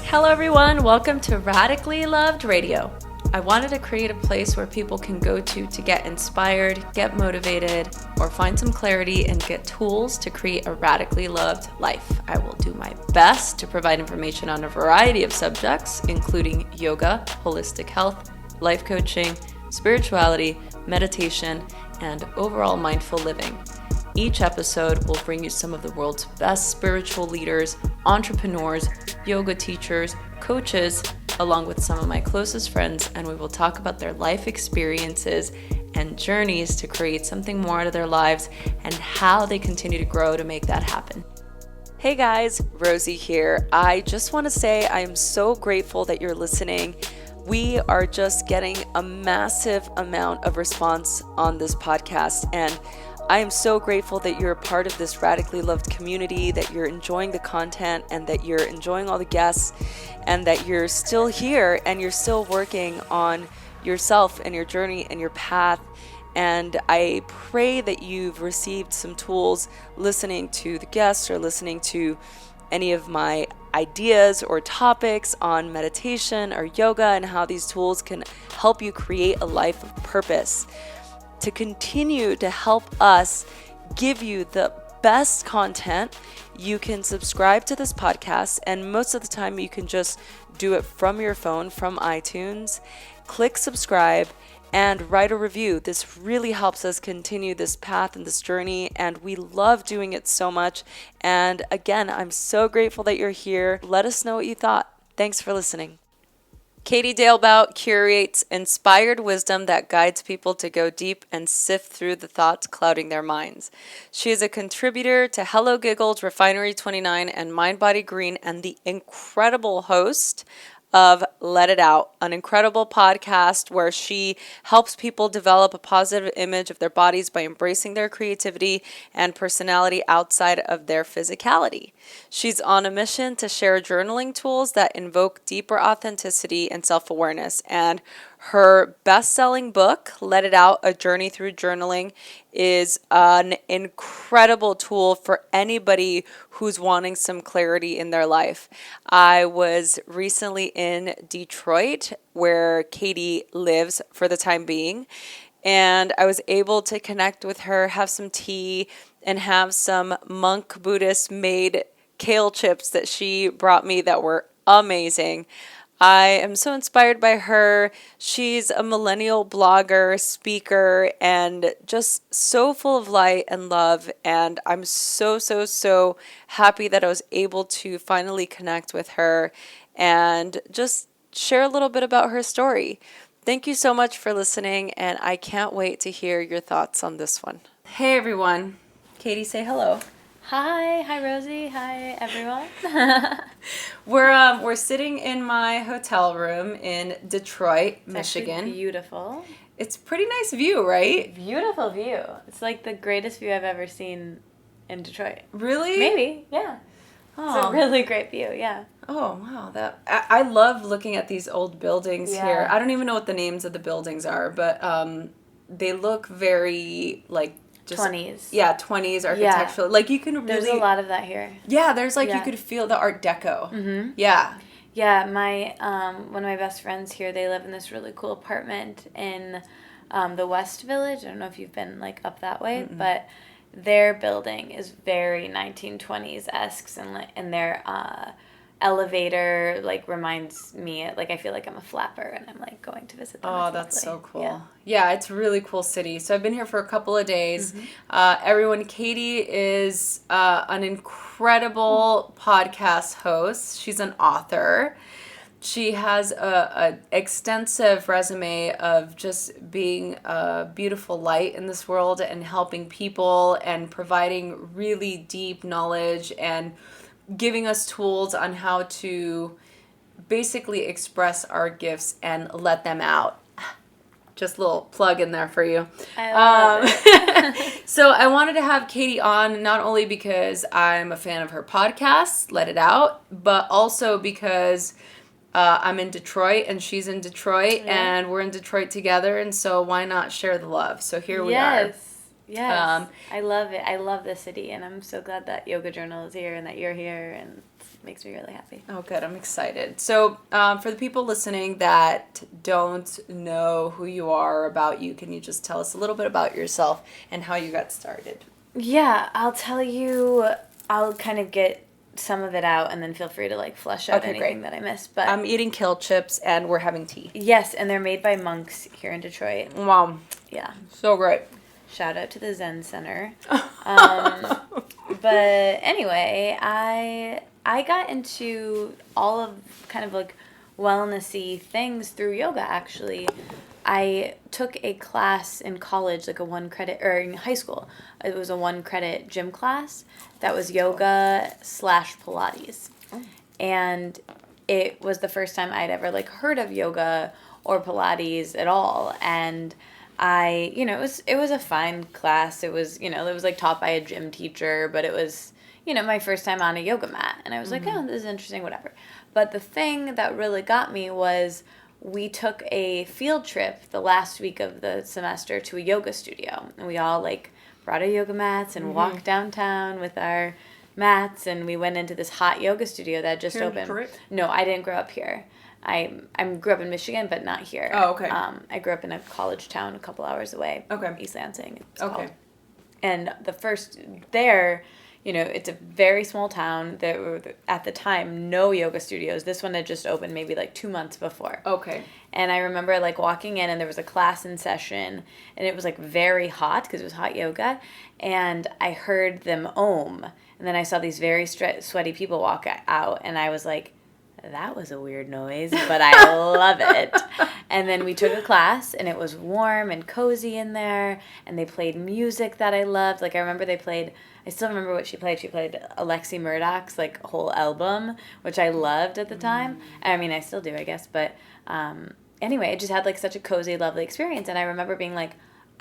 Hello everyone, welcome to Radically Loved Radio. I wanted to create a place where people can go to get inspired, get motivated, or find some clarity and get tools to create a radically loved life. I will do my best to provide information on a variety of subjects, including yoga, holistic health, life coaching, spirituality, meditation, and overall mindful living. Each episode will bring you some of the world's best spiritual leaders, entrepreneurs, yoga teachers, coaches, along with some of my closest friends, and we will talk about their life experiences and journeys to create something more out of their lives and how they continue to grow to make that happen. Hey guys, Rosie here. I just want to say I am so grateful that you're listening. We are just getting a massive amount of response on this podcast, and I am so grateful that you're a part of this radically loved community, that you're enjoying the content and that you're enjoying all the guests and that you're still here and you're still working on yourself and your journey and your path. And I pray that you've received some tools listening to the guests or listening to any of my ideas or topics on meditation or yoga and how these tools can help you create a life of purpose. To continue to help us give you the best content, you can subscribe to this podcast, and most of the time you can just do it from your phone, from iTunes. Click subscribe and write a review. This really helps us continue this path and this journey, and we love doing it so much. And again, I'm so grateful that you're here. Let us know what you thought. Thanks for listening. Dalebout curates inspired wisdom that guides people to go deep and sift through the thoughts clouding their minds. She is a contributor to Hello Giggles, Refinery 29, and Mind Body Green, and the incredible host of Let It Out, an incredible podcast where she helps people develop a positive image of their bodies by embracing their creativity and personality outside of their physicality. She's on a mission to share journaling tools that invoke deeper authenticity and self-awareness, and her best-selling book, Let It Out, A Journey Through Journaling, is an incredible tool for anybody who's wanting some clarity in their life. I was recently in Detroit, where Katie lives for the time being, and I was able to connect with her, have some tea, and have some monk Buddhist made kale chips that she brought me that were amazing. I am so inspired by her. She's a millennial blogger, speaker, and just so full of light and love. And I'm so happy that I was able to finally connect with her and just share a little bit about her story. Thank you so much for listening, and I can't wait to hear your thoughts on this one. Hey everyone. Katie, say hello. Hi Rosie. Hi everyone. We're sitting in my hotel room in Detroit, Michigan. Beautiful. It's a pretty nice view, right? Beautiful view. It's like the greatest view I've ever seen in Detroit. Really? Maybe. Yeah. Oh. It's a really great view. Yeah. Oh wow! I love looking at these old buildings here. I don't even know what the names of the buildings are, but they look very like. Just, 20s. Yeah, 20s architectural. Yeah. Like you can really... There's a lot of that here. Yeah, there's like you could feel the Art Deco. Mm-hmm. Yeah. Yeah, my one of my best friends here, they live in this really cool apartment in the West Village. I don't know if you've been like up that way, but their building is very 1920s-esque, and their elevator like reminds me, like I feel like I'm a flapper and I'm like going to visit them. Oh, that's so cool. Yeah, it's a really cool city. So I've been here for a couple of days. Everyone, Katie is an incredible podcast host. She's an author. She has a extensive resume of just being a beautiful light in this world and helping people and providing really deep knowledge and giving us tools on how to basically express our gifts and let them out. Just a little plug in there for you. I love it. So I wanted to have Katie on not only because I'm a fan of her podcast, Let It Out, but also because I'm in Detroit and she's in Detroit and we're in Detroit together. And so why not share the love? So here we are. Yes, I love it. I love the city, and I'm so glad that Yoga Journal is here and that you're here, and makes me really happy. Oh, good. I'm excited. So for the people listening that don't know who you are, about you, can you just tell us a little bit about yourself and how you got started? Yeah, I'll tell you, I'll kind of get some of it out and then feel free to like flesh out anything that I missed. But I'm eating kale chips and we're having tea. Yes, and they're made by monks here in Detroit. Wow. Yeah. So great. Shout out to the Zen Center. But anyway, I got into all of kind of like wellnessy things through yoga, actually. I took a class in college, like a 1 credit, or in high school. It was a 1 credit gym class that was yoga / Pilates. Oh. And it was the first time I'd ever like heard of yoga or Pilates at all. And it was a fine class. It was, it was like taught by a gym teacher, but it was, my first time on a yoga mat. And I was like, oh, this is interesting, whatever. But the thing that really got me was we took a field trip the last week of the semester to a yoga studio. And we all like brought our yoga mats and walked downtown with our mats. And we went into this hot yoga studio that just opened. No, I didn't grow up here. I grew up in Michigan, but not here. Oh, okay. I grew up in a college town a couple hours away. Okay. East Lansing, it's called. And the first there, it's a very small town. There were, at the time, no yoga studios. This one had just opened maybe like 2 months before. Okay. And I remember like walking in and there was a class in session and it was like very hot because it was hot yoga. And I heard them om. And then I saw these very sweaty people walk out and I was like, that was a weird noise, but I love it. And then we took a class, and it was warm and cozy in there, and they played music that I loved. Like, I still remember what she played. She played Alexi Murdoch's, like, whole album, which I loved at the time. I mean, I still do, I guess. But anyway, it just had, like, such a cozy, lovely experience. And I remember being like,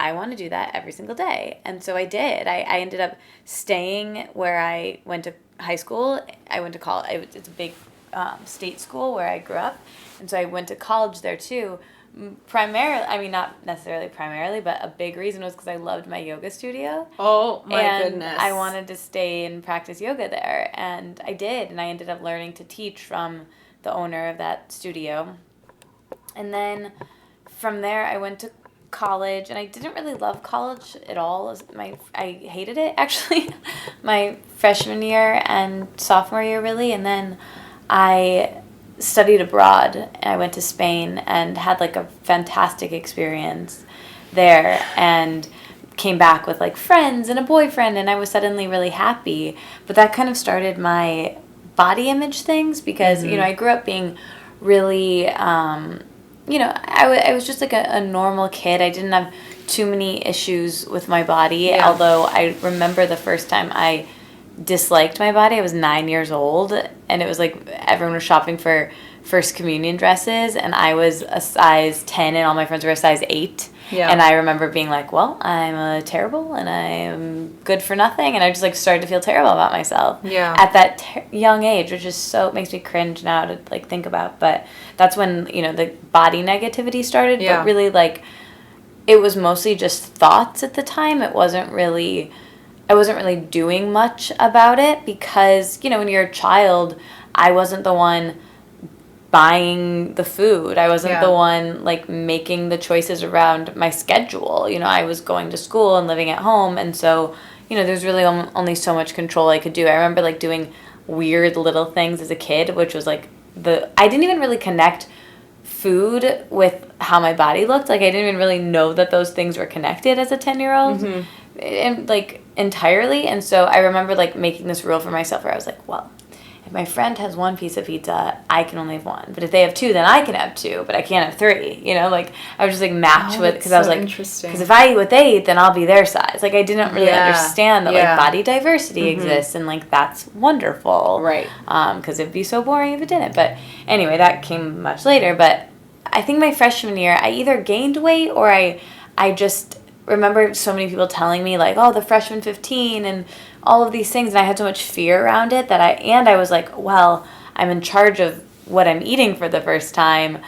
I want to do that every single day. And so I did. I ended up staying where I went to high school. I went to college. It's a big state school where I grew up, and so I went to college there too. Primarily, I mean, not necessarily primarily, but a big reason was because I loved my yoga studio. Oh my goodness! I wanted to stay and practice yoga there, and I did, and I ended up learning to teach from the owner of that studio. And then from there, I went to college, and I didn't really love college at all. I hated it actually, my freshman year and sophomore year really, and then I studied abroad. I went to Spain and had like a fantastic experience there and came back with like friends and a boyfriend and I was suddenly really happy. But that kind of started my body image things because, I grew up being really, I was just like a normal kid. I didn't have too many issues with my body, although I remember the first time I disliked my body. I was 9 years old and it was like everyone was shopping for first communion dresses and I was a size 10 and all my friends were a size 8 and I remember being like, well, I'm terrible and I'm good for nothing, and I just like started to feel terrible about myself at that young age, which is so, it makes me cringe now to like think about. But that's when the body negativity started, but really like it was mostly just thoughts at the time. I wasn't really doing much about it because, when you're a child, I wasn't the one buying the food. I wasn't the one, like, making the choices around my schedule. I was going to school and living at home, and so, there's really only so much control I could do. I remember, like, doing weird little things as a kid, which was, like, I didn't even really connect food with how my body looked. Like, I didn't even really know that those things were connected as a 10-year-old. And like entirely. And so I remember like making this rule for myself where I was like, well, if my friend has 1 piece of pizza, I can only have 1. But if they have 2, then I can have 2, but I can't have 3. Like I would just like match with, because I was like, because if I eat what they eat, then I'll be their size. Like I didn't really understand that like body diversity exists and like that's wonderful. Right. Because it'd be so boring if it didn't. But anyway, that came much later. But I think my freshman year, I either gained weight or I just remember so many people telling me like, oh, the freshman 15 and all of these things, and I had so much fear around it that I was like, well, I'm in charge of what I'm eating for the first time.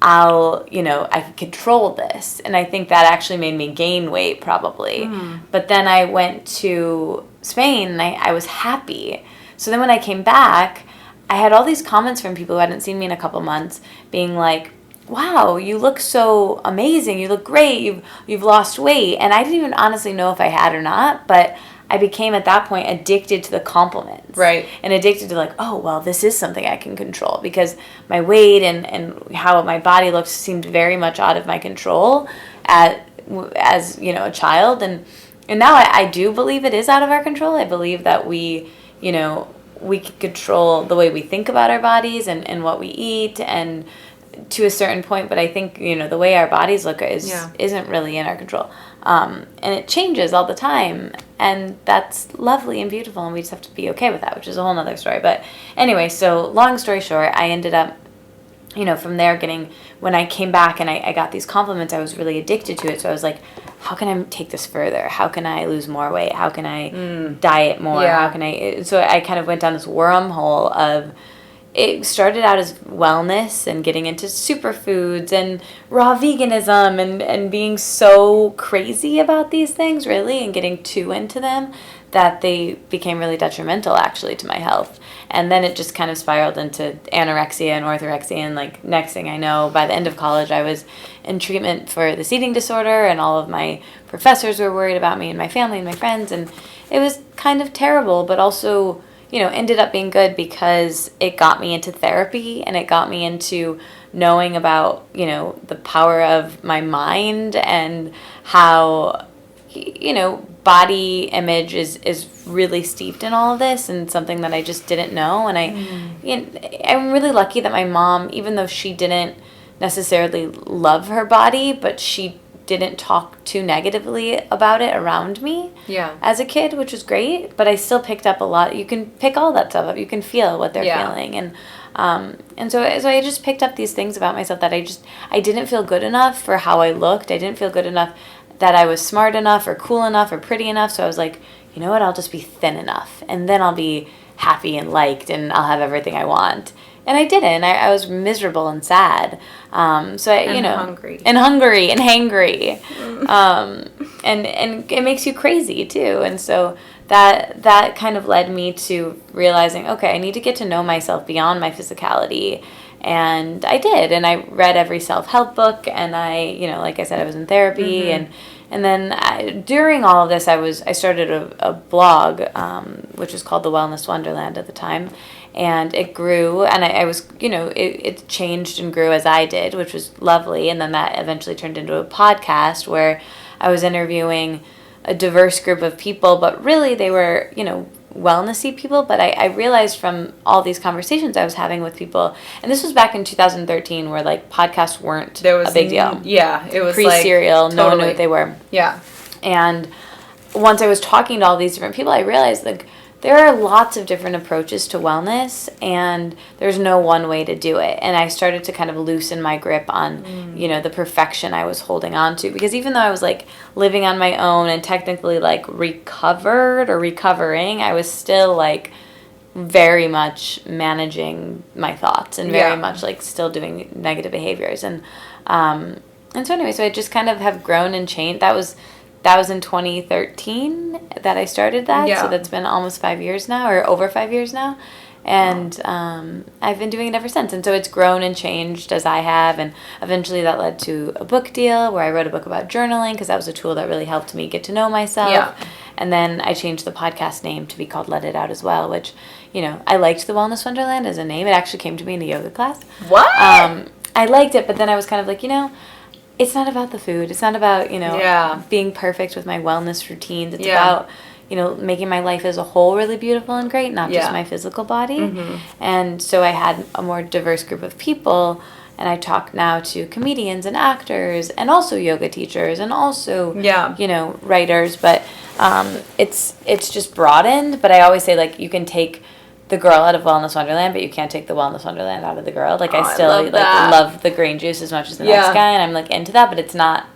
I can control this. And I think that actually made me gain weight probably. But then I went to Spain and I was happy. So then when I came back, I had all these comments from people who hadn't seen me in a couple months being like, wow, you look so amazing. You look great. You've lost weight. And I didn't even honestly know if I had or not, but I became at that point addicted to the compliments. Right. And addicted to like, oh, well, this is something I can control, because my weight and how my body looks seemed very much out of my control as a child. And now I do believe it is out of our control. I believe that we can control the way we think about our bodies and what we eat and to a certain point, but I think, the way our bodies look isn't really in our control. And it changes all the time, and that's lovely and beautiful, and we just have to be okay with that, which is a whole nother story. But anyway, so long story short, I ended up, from there when I came back and I got these compliments, I was really addicted to it. So I was like, how can I take this further? How can I lose more weight? How can I diet more? Yeah. How can so I kind of went down this wormhole of, it started out as wellness and getting into superfoods and raw veganism and being so crazy about these things, really, and getting too into them that they became really detrimental, actually, to my health. And then it just kind of spiraled into anorexia and orthorexia. And, next thing I know, by the end of college, I was in treatment for this eating disorder, and all of my professors were worried about me and my family and my friends. And it was kind of terrible, but also ended up being good because it got me into therapy, and it got me into knowing about, the power of my mind and how, body image is really steeped in all of this, and something that I just didn't know. And I'm really lucky that my mom, even though she didn't necessarily love her body, but she didn't talk too negatively about it around me as a kid, which was great. But I still picked up a lot. You can pick all that stuff up. You can feel what they're feeling. And so I just picked up these things about myself that I didn't feel good enough for how I looked. I didn't feel good enough that I was smart enough or cool enough or pretty enough. So I was like, you know what, I'll just be thin enough, and then I'll be happy and liked, and I'll have everything I want. And I didn't. I was miserable and sad. Hungry. And hungry and hangry. And it makes you crazy too. And so that kind of led me to realizing, okay, I need to get to know myself beyond my physicality. And I did. And I read every self-help book, and I, like I said, I was in therapy. And then during all of this, I started a blog, which was called The Wellness Wonderland at the time. And it grew, and I was, it changed and grew as I did, which was lovely. And then that eventually turned into a podcast where I was interviewing a diverse group of people, but really they were, wellnessy people. But I realized from all these conversations I was having with people, and this was back in 2013, where podcasts weren't a big deal. Yeah, it was pre-serial, totally. No one knew what they were. Yeah. And once I was talking to all these different people, I realized there are lots of different approaches to wellness, and there's no one way to do it. And I started to kind of loosen my grip on, the perfection I was holding on to. Because even though I was living on my own and technically recovered or recovering, I was still very much managing my thoughts and very much still doing negative behaviors. And so anyway, so I just kind of have grown and changed. That was in 2013 that I started that. Yeah. So that's been almost 5 years now, or over 5 years now. And I've been doing it ever since. And so it's grown and changed as I have. And eventually that led to a book deal where I wrote a book about journaling, because that was a tool that really helped me get to know myself. Yeah. And then I changed the podcast name to be called Let It Out as well, which, I liked the Wellness Wonderland as a name. It actually came to me in a yoga class. What? I liked it, but then I was kind of it's not about the food. It's not about, being perfect with my wellness routines. It's about, making my life as a whole really beautiful and great, not just my physical body. Mm-hmm. And so I had a more diverse group of people, and I talk now to comedians and actors and also yoga teachers and also, writers. But it's just broadened. But I always say, you can take the girl out of Wellness Wonderland, but you can't take the Wellness Wonderland out of the girl. I still love the green juice as much as the next guy, and I'm into that, but it's not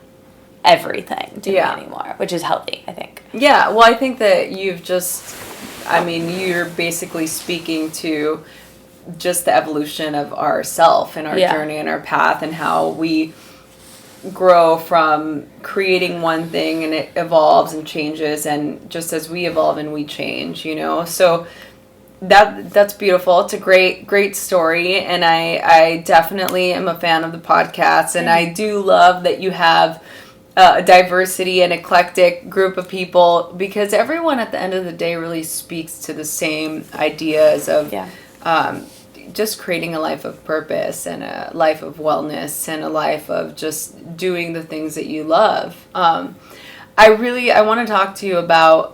everything to me anymore, which is healthy, I think. Yeah, well, I think that you're basically speaking to just the evolution of ourself and our journey and our path, and how we grow from creating one thing and it evolves and changes, and just as we evolve and we change, So That's beautiful. It's a great story, and I definitely am a fan of the podcast, and I do love that you have a diversity and eclectic group of people, because everyone at the end of the day really speaks to the same ideas of just creating a life of purpose and a life of wellness and a life of just doing the things that you love. I want to talk to you about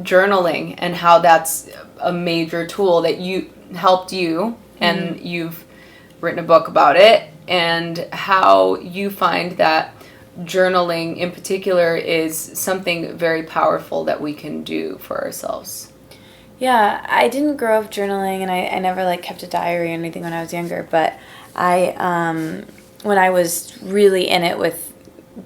journaling and how that's a major tool that helped you, and you've written a book about it, and how you find that journaling in particular is something very powerful that we can do for ourselves. Yeah, I didn't grow up journaling, and I never like kept a diary or anything when I was younger, but I when I was really in it with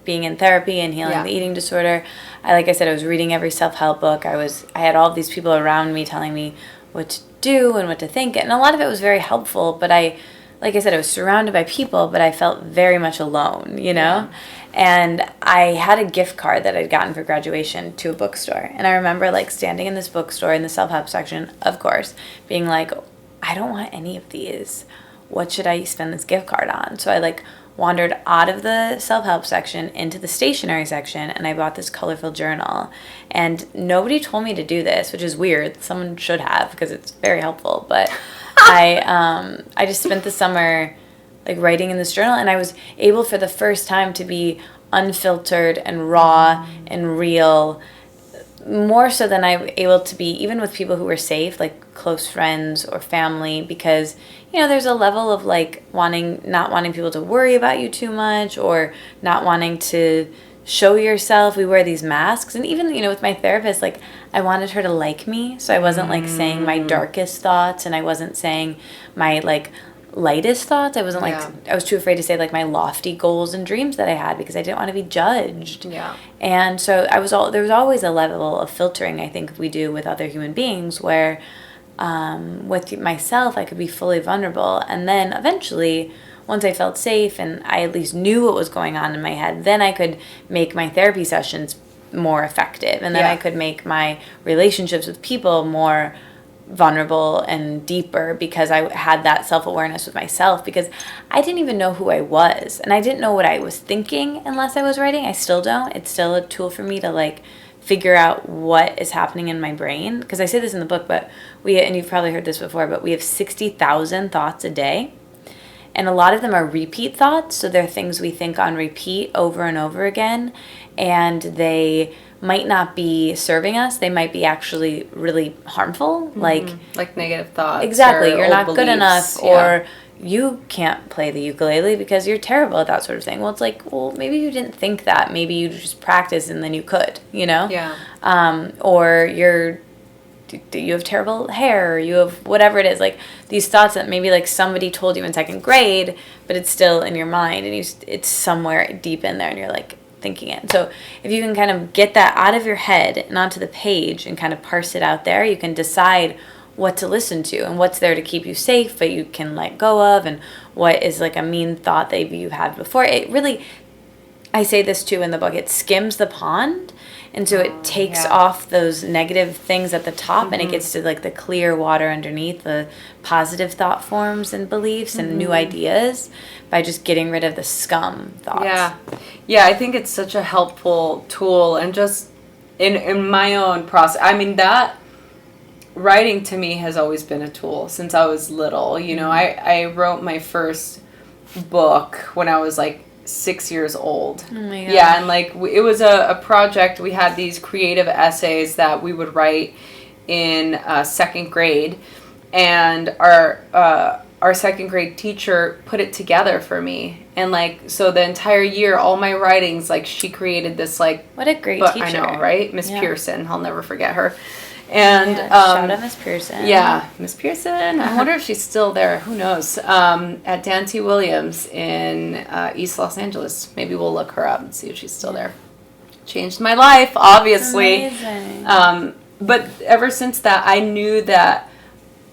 being in therapy and healing the eating disorder, like I said, I was reading every self-help book. I had all of these people around me telling me what to do and what to think, and a lot of it was very helpful, but like I said, I was surrounded by people, but I felt very much alone, you know? And I had a gift card that I'd gotten for graduation to a bookstore. And I remember like standing in this bookstore in the self-help section, of course, being like, I don't want any of these. What should I spend this gift card on? So I like wandered out of the self-help section into the stationery section, and I bought this colorful journal. And nobody told me to do this, which is weird. Someone should have, because it's very helpful. But I just spent the summer like writing in this journal, and I was able for the first time to be unfiltered and raw and real, more so than I'm able to be even with people who were safe, like close friends or family, because there's a level of like not wanting people to worry about you too much, or not wanting to show yourself. We wear these masks, and even with my therapist, like I wanted her to like me, so I wasn't like saying my darkest thoughts, and I wasn't saying my like lightest thoughts. I wasn't I was too afraid to say like my lofty goals and dreams that I had, because I didn't want to be judged. And so there was always a level of filtering, I think we do with other human beings, where with myself I could be fully vulnerable, and then eventually, once I felt safe and I at least knew what was going on in my head, then I could make my therapy sessions more effective, and then I could make my relationships with people more vulnerable and deeper, because I had that self-awareness with myself, because I didn't even know who I was, and I didn't know what I was thinking unless I was writing. I still don't. It's still a tool for me to like figure out what is happening in my brain, because I say this in the book, but and you've probably heard this before, but we have 60,000 thoughts a day, and a lot of them are repeat thoughts. So they're things we think on repeat over and over again, and they might not be serving us. They might be actually really harmful, like negative thoughts. Exactly. You're not beliefs. Good enough, or you can't play the ukulele because you're terrible at that sort of thing. Well, it's like, well, maybe you didn't think that. Maybe you just practiced and then you could, or you have terrible hair, or you have whatever it is, like these thoughts that maybe like somebody told you in second grade, but it's still in your mind, and it's somewhere deep in there, and you're like thinking it. So if you can kind of get that out of your head and onto the page and kind of parse it out there, you can decide what to listen to and what's there to keep you safe, but you can let go of, and what is like a mean thought that you've had before. It really, I say this too in the book, it skims the pond. And so it takes off those negative things at the top, and it gets to like the clear water underneath, the positive thought forms and beliefs and new ideas, by just getting rid of the scum thoughts. Yeah, I think it's such a helpful tool, and just in my own process, I mean, that writing to me has always been a tool since I was little. I wrote my first book when I was like 6 years old. Oh my God. Yeah, and like it was a project. We had these creative essays that we would write in second grade, and our second grade teacher put it together for me. And like, so the entire year, all my writings, like she created this like, what a great teacher. I know, right? Miss Pearson. I'll never forget her. And shout out Miss Pearson. Yeah, Miss Pearson. I wonder if she's still there. Who knows? At Dan T. Williams in East Los Angeles. Maybe we'll look her up and see if she's still there. Changed my life, obviously. Amazing. But ever since that, I knew that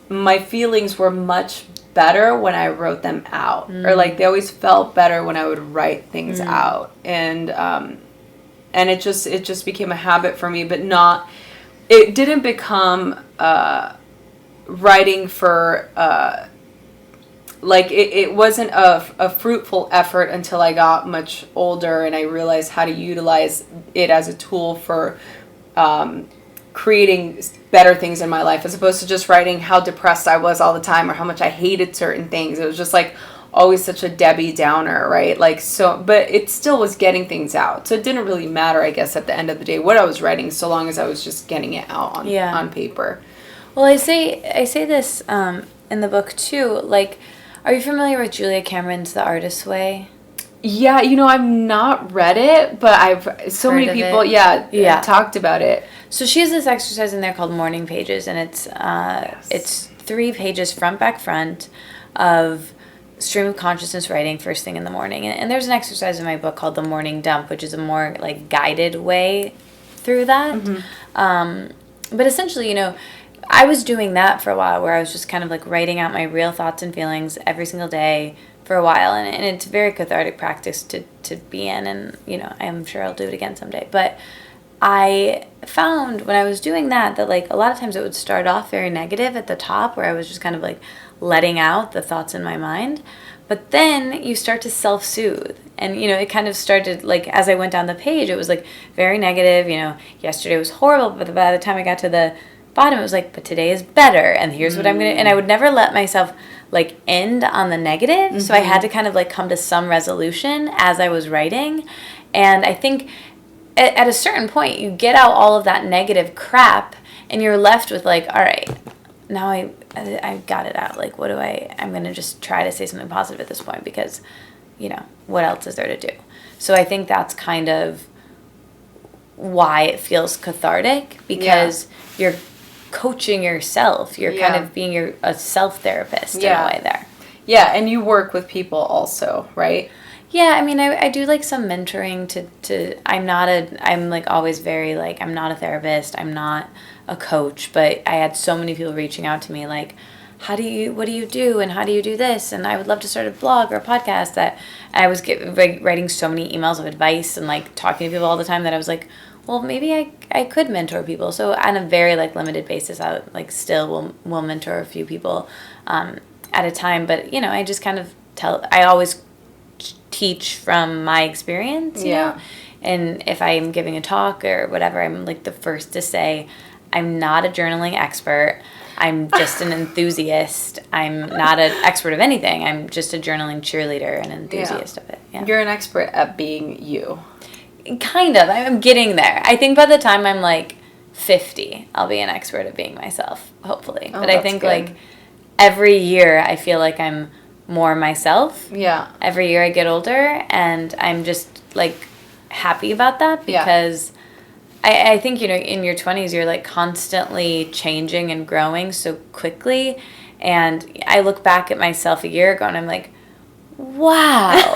my feelings were much better when I wrote them out, or like they always felt better when I would write things out, and it just became a habit for me, but not. It didn't become writing for, like, it wasn't a fruitful effort until I got much older and I realized how to utilize it as a tool for creating better things in my life, as opposed to just writing how depressed I was all the time or how much I hated certain things. It was just like always such a Debbie Downer, right? Like, so, but it still was getting things out. So it didn't really matter, I guess, at the end of the day, what I was writing, so long as I was just getting it out on paper. Well, I say this in the book too. Like, are you familiar with Julia Cameron's The Artist's Way? Yeah, I've not read it, but I've so many people, talked about it. So she has this exercise in there called Morning Pages, and it's 3 pages front back front of stream of consciousness writing first thing in the morning. And there's an exercise in my book called the Morning Dump, which is a more like guided way through that. But essentially, I was doing that for a while, where I was just kind of like writing out my real thoughts and feelings every single day for a while, and it's a very cathartic practice to be in, and I'm sure I'll do it again someday. But I found when I was doing that like a lot of times it would start off very negative at the top, where I was just kind of like letting out the thoughts in my mind, but then you start to self-soothe, and it kind of started, like, as I went down the page, it was like very negative. Yesterday was horrible, but by the time I got to the bottom, it was like, but today is better, and here's what I'm gonna, and I would never let myself like end on the negative. So I had to kind of like come to some resolution as I was writing. And I think at a certain point you get out all of that negative crap and you're left with like, all right, now I got it out. Like, I'm going to just try to say something positive at this point, because what else is there to do? So I think that's kind of why it feels cathartic, because you're coaching yourself. You're kind of being a self-therapist in a way there. Yeah, and you work with people also, right? Yeah, I mean, I do like some mentoring I'm like always very like, I'm not a therapist, I'm not a coach, but I had so many people reaching out to me like, what do you do, and how do you do this, and I would love to start a blog or a podcast, that I was writing so many emails of advice and like talking to people all the time that I was like, well, maybe I could mentor people. So on a very like limited basis, I like still will mentor a few people at a time. But I just kind of I always teach from my experience, you know. And if I'm giving a talk or whatever, I'm like the first to say, I'm not a journaling expert. I'm just an enthusiast. I'm not an expert of anything. I'm just a journaling cheerleader and enthusiast of it. Yeah. You're an expert at being you. Kind of. I'm getting there. I think by the time I'm like 50, I'll be an expert at being myself, hopefully. But I think like every year I feel like I'm more myself. Yeah. Every year I get older, and I'm just like happy about that, because I think, in your 20s, you're like constantly changing and growing so quickly. And I look back at myself a year ago and I'm like, wow.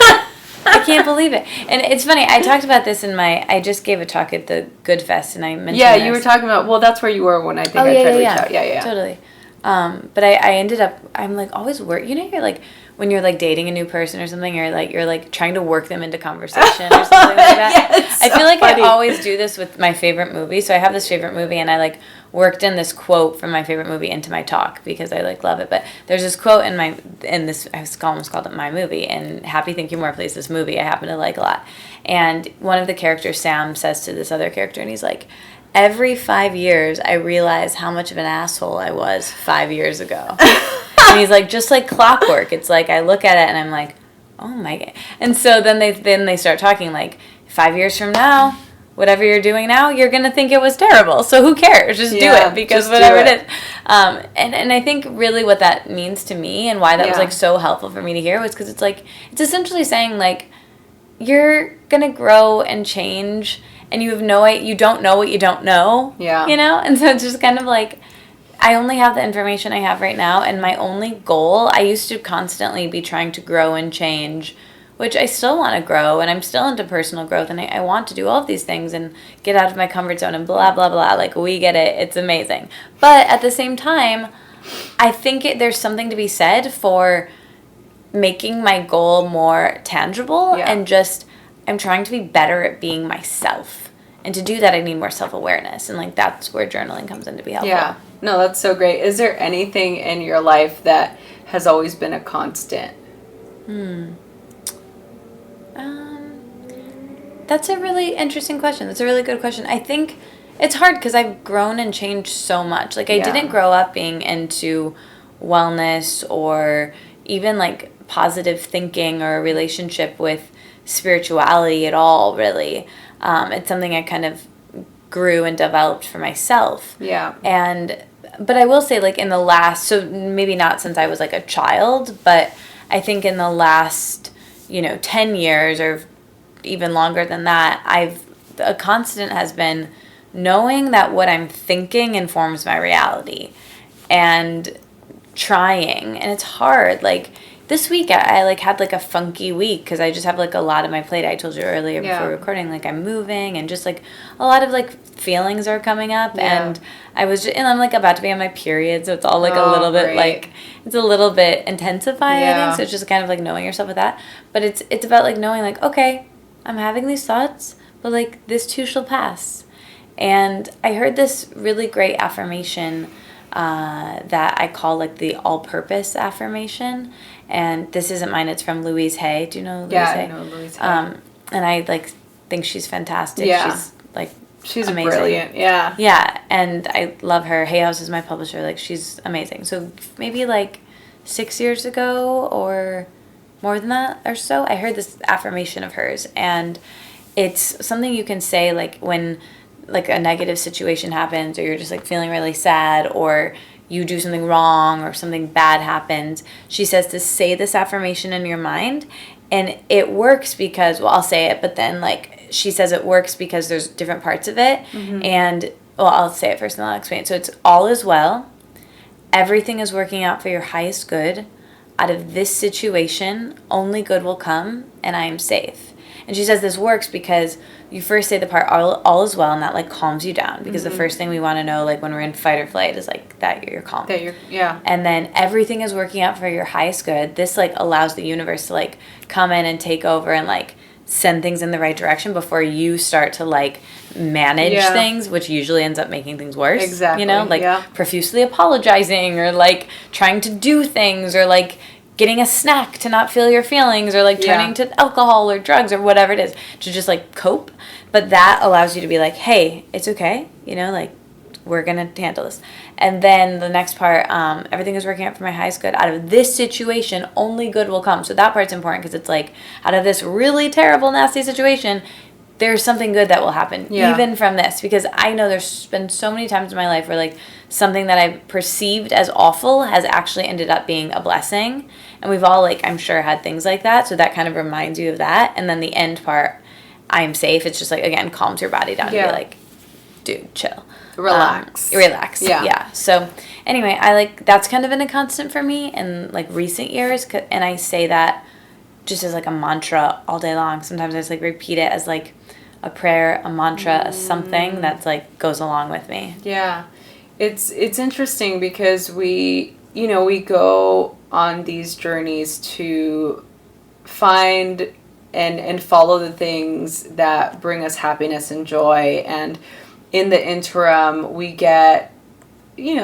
I can't believe it. And it's funny, I talked about this I just gave a talk at the Good Fest, and I mentioned this. You were talking about, well, that's where you were when I think I tried to reach out. Yeah. Totally. But I ended up, I'm like always you're like, when you're like dating a new person or something, you're like trying to work them into conversation or something like that. Yes, I feel like funny. I always do this with my favorite movie. So I have this favorite movie, and I like worked in this quote from my favorite movie into my talk, because I like love it. But there's this quote in this, I almost called it my movie, and Happy Thank You More Please, this movie I happen to like a lot. And one of the characters, Sam, says to this other character, and he's like, every 5 years I realize how much of an asshole I was 5 years ago. And he's like, just like clockwork. It's like I look at it and I'm like, oh my God. And so then they start talking like, 5 years from now, whatever you're doing now, you're going to think it was terrible. So who cares? Just do it, because whatever it is. And I think really what that means to me, and why that was like so helpful for me to hear, was because it's like, it's essentially saying like, you're going to grow and change, and you don't know what you don't know. Yeah. And so it's just kind of like, I only have the information I have right now, and my only goal, I used to constantly be trying to grow and change, which I still want to grow, and I'm still into personal growth, and I want to do all of these things and get out of my comfort zone and blah, blah, blah. Like, we get it. It's amazing. But at the same time, I think there's something to be said for making my goal more tangible, and just, I'm trying to be better at being myself. And to do that, I need more self-awareness. And, like, that's where journaling comes in to be helpful. Yeah. No, that's so great. Is there anything in your life that has always been a constant? That's a really interesting question. That's a really good question. I think it's hard because I've grown and changed so much. Like, I didn't grow up being into wellness or even, like, positive thinking or a relationship with spirituality at all, really. It's something I kind of grew and developed for myself. Yeah. But I will say, like, in the last, so maybe not since I was, like, a child, but I think in the last, 10 years or even longer than that, a constant has been knowing that what I'm thinking informs my reality and trying. And it's hard. Like, this week I like had like a funky week because I just have like a lot on my plate. I told you earlier before recording, like I'm moving and just like a lot of like feelings are coming up, and and I'm like about to be on my period, so it's all like a little bit like it's a little bit intensified. I think so. It's just kind of like knowing yourself with that, but it's about like knowing like, okay, I'm having these thoughts, but like this too shall pass. And I heard this really great affirmation that I call like the all-purpose affirmation. And this isn't mine, it's from Louise Hay. Do you know Louise Hay? Yeah, I know Louise Hay. And I like think she's fantastic. Yeah. She's amazing. Brilliant, yeah. Yeah, and I love her. Hay House is my publisher. Like, she's amazing. So maybe like 6 years ago or more than that or so, I heard this affirmation of hers. And it's something you can say like when like a negative situation happens, or you're just like feeling really sad, or you do something wrong or something bad happens. She says to say this affirmation in your mind, and it works because, well, I'll say it, but then like she says it works because there's different parts of it. And well, I'll say it first and then I'll explain it. So it's all is well. Everything is working out for your highest good. Out of this situation, only good will come, and I am safe. And she says this works because you first say the part all is well, and that like calms you down, because the first thing we want to know like when we're in fight or flight is like that you're calm. And then everything is working out for your highest good. This like allows the universe to like come in and take over and like send things in the right direction before you start to like manage things, which usually ends up making things worse. Exactly. Profusely apologizing or like trying to do things or like getting a snack to not feel your feelings, or like turning to alcohol or drugs or whatever it is to just like cope. But that allows you to be like, hey, it's okay, like we're gonna handle this. And then the next part, everything is working out for my highest good. Out of this situation, only good will come. So that part's important, because it's like, out of this really terrible, nasty situation, there's something good that will happen, even from this. Because I know there's been so many times in my life where like something that I perceived as awful has actually ended up being a blessing. And we've all like, I'm sure, had things like that. So that kind of reminds you of that. And then the end part, I am safe. It's just like, again, calms your body down to be like, dude, chill. Relax. Relax. Yeah. So anyway, I like, that's kind of been a constant for me in like recent years. And I say that just as like a mantra all day long. Sometimes I just like repeat it as like a prayer, a mantra, a something that's like goes along with me. Yeah. It's interesting because we go on these journeys to find and follow the things that bring us happiness and joy. And in the interim, we get,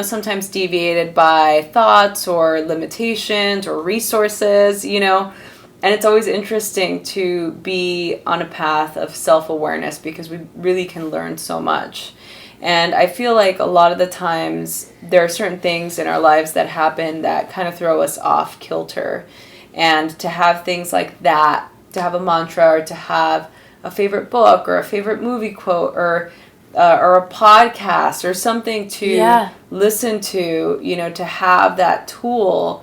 sometimes deviated by thoughts or limitations or resources, And it's always interesting to be on a path of self-awareness, because we really can learn so much. And I feel like a lot of the times there are certain things in our lives that happen that kind of throw us off kilter. And to have things like that, to have a mantra, or to have a favorite book or a favorite movie quote or a podcast or something to listen to, to have that tool,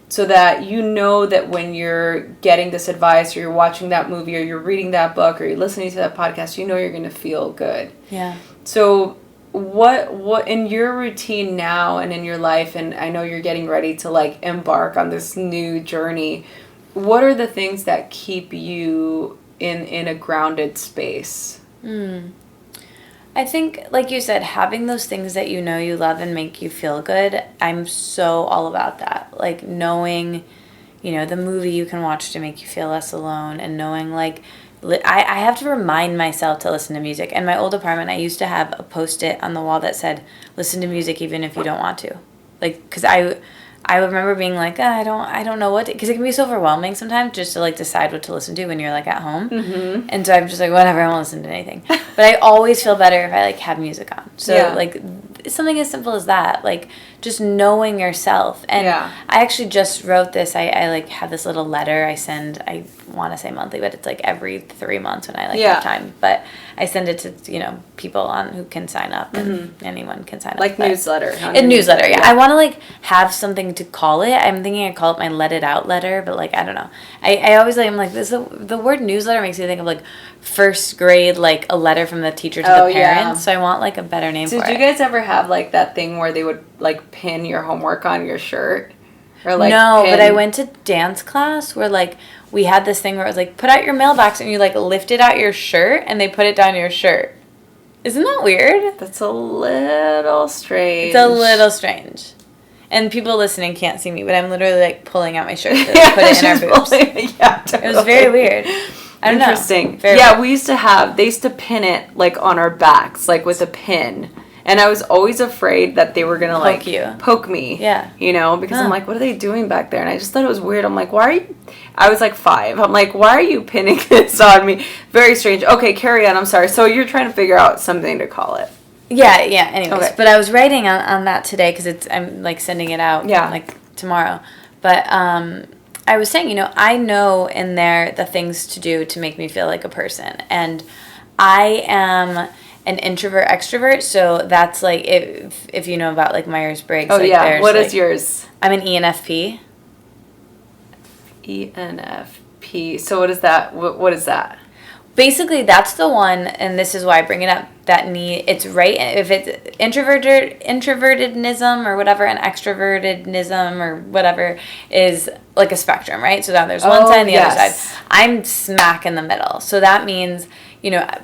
so that that when you're getting this advice, or you're watching that movie, or you're reading that book, or you're listening to that podcast, you're going to feel good. Yeah. So what in your routine now and in your life, and I know you're getting ready to like embark on this new journey, what are the things that keep you in a grounded space? I think, like you said, having those things that you love and make you feel good, I'm so all about that. Like knowing, the movie you can watch to make you feel less alone, and knowing like I have to remind myself to listen to music. In my old apartment, I used to have a Post-it on the wall that said, listen to music even if you don't want to. Like, because I remember being like, I don't know what, because it can be so overwhelming sometimes just to like decide what to listen to when you're like at home. Mm-hmm. And so I'm just like, whatever, I won't listen to anything. But I always feel better if I like have music on. So like something as simple as that, like just knowing yourself. And I actually just wrote this. I like have this little letter I send. I want to say monthly, but it's like every 3 months when I like have time. But I send it to people on who can sign up, and anyone can sign up. Like newsletter. A newsletter, yeah. I want to like have something to call it. I'm thinking I call it my Let It Out letter, but like I don't know. I always like I'm like this. The word newsletter makes me think of like first grade, like a letter from the teacher to the parents. Yeah. So I want like a better name for it. Did you guys ever have like that thing where they would like pin your homework on your shirt? Or like no, but I went to dance class where like we had this thing where it was like put out your mailbox and you like lifted out your shirt and they put it down your shirt. Isn't that weird? That's a little strange. It's a little strange. And people listening can't see me, but I'm literally like pulling out my shirt to put it in our boobs. Totally. It was very weird. I don't Interesting. know. Very weird. They used to pin it like on our backs, like with a pin. And I was always afraid that they were going to poke me. Yeah. Because I'm like, what are they doing back there? And I just thought it was weird. I'm like, why are you, I was like 5. I'm like, why are you pinning this on me? Very strange. Okay, carry on. I'm sorry. So you're trying to figure out something to call it. Yeah. Anyways, okay. But I was writing on that today because I'm like sending it out like tomorrow. But I was saying, I know in there the things to do to make me feel like a person. And I am an introvert extrovert, so that's like if you know about like Myers-Briggs. What is yours? I'm an ENFP. ENFP. So what is that? What is that? Basically, that's the one, and this is why I bring it up. That need, it's right. If it's introvertednism or whatever, and extrovertednism or whatever is like a spectrum, right? So now there's one side and the other side. I'm smack in the middle. So that means,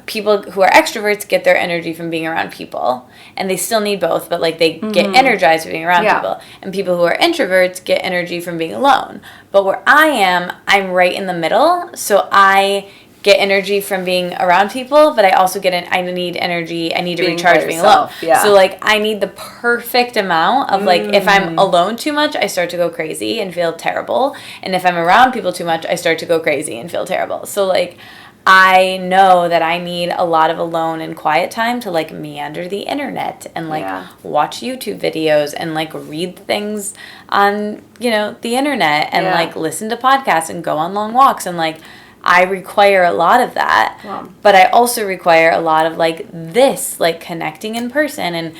people who are extroverts get their energy from being around people, and they still need both, but like they get energized from being around people. And people who are introverts get energy from being alone. But where I am, I'm right in the middle. So I get energy from being around people, but I also I need energy. I need to recharge being alone. Yeah. So like I need the perfect amount of like if I'm alone too much, I start to go crazy and feel terrible. And if I'm around people too much, I start to go crazy and feel terrible. So like I know that I need a lot of alone and quiet time to like meander the internet and like watch YouTube videos and like read things on, the internet and like listen to podcasts and go on long walks. And like I require a lot of that, but I also require a lot of like this, like connecting in person and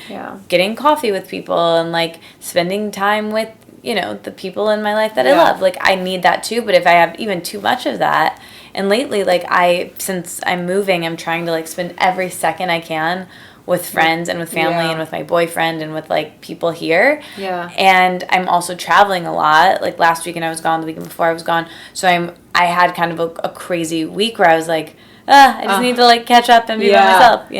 getting coffee with people and like spending time with, the people in my life that I love. Like I need that too, but if I have even too much of that, and lately, like since I'm moving, I'm trying to like spend every second I can with friends and with family and with my boyfriend and with like people here. Yeah. And I'm also traveling a lot. Like last weekend I was gone, the weekend before I was gone. So I had kind of a crazy week where I was like, I just need to like catch up and be by myself,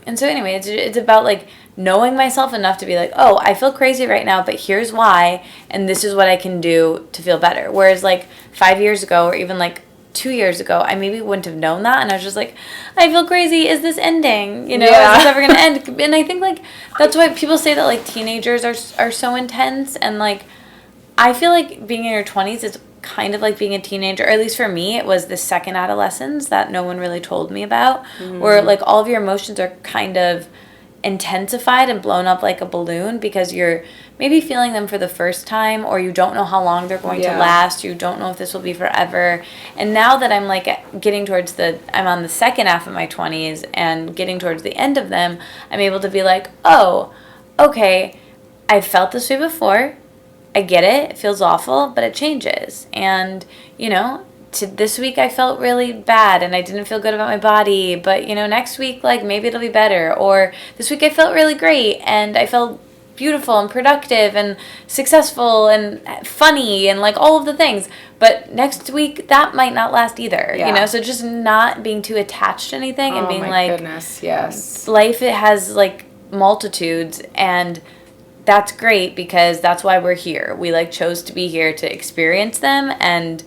And so anyway, it's about like knowing myself enough to be like, oh, I feel crazy right now, but here's why, and this is what I can do to feel better. Whereas like 5 years ago or even like 2 years ago, I maybe wouldn't have known that, and I was just like, I feel crazy. Is this ending? Is this ever gonna end? And I think like that's why people say that like teenagers are so intense, and like I feel like being in your 20s is kind of like being a teenager, or at least for me, it was the second adolescence that no one really told me about, where like all of your emotions are kind of intensified and blown up like a balloon because you're maybe feeling them for the first time, or you don't know how long they're going to last. You don't know if this will be forever. And now that I'm like getting towards I'm on the second half of my 20s and getting towards the end of them, I'm able to be like, oh, okay, I've felt this way before. I get it. It feels awful, but it changes. And, this week I felt really bad and I didn't feel good about my body, but next week like maybe it'll be better. Or this week I felt really great and I felt beautiful and productive and successful and funny and like all of the things, but next week that might not last either. So just not being too attached to anything and being like, goodness, yes, life, it has like multitudes, and that's great because that's why we're here. We like chose to be here to experience them, and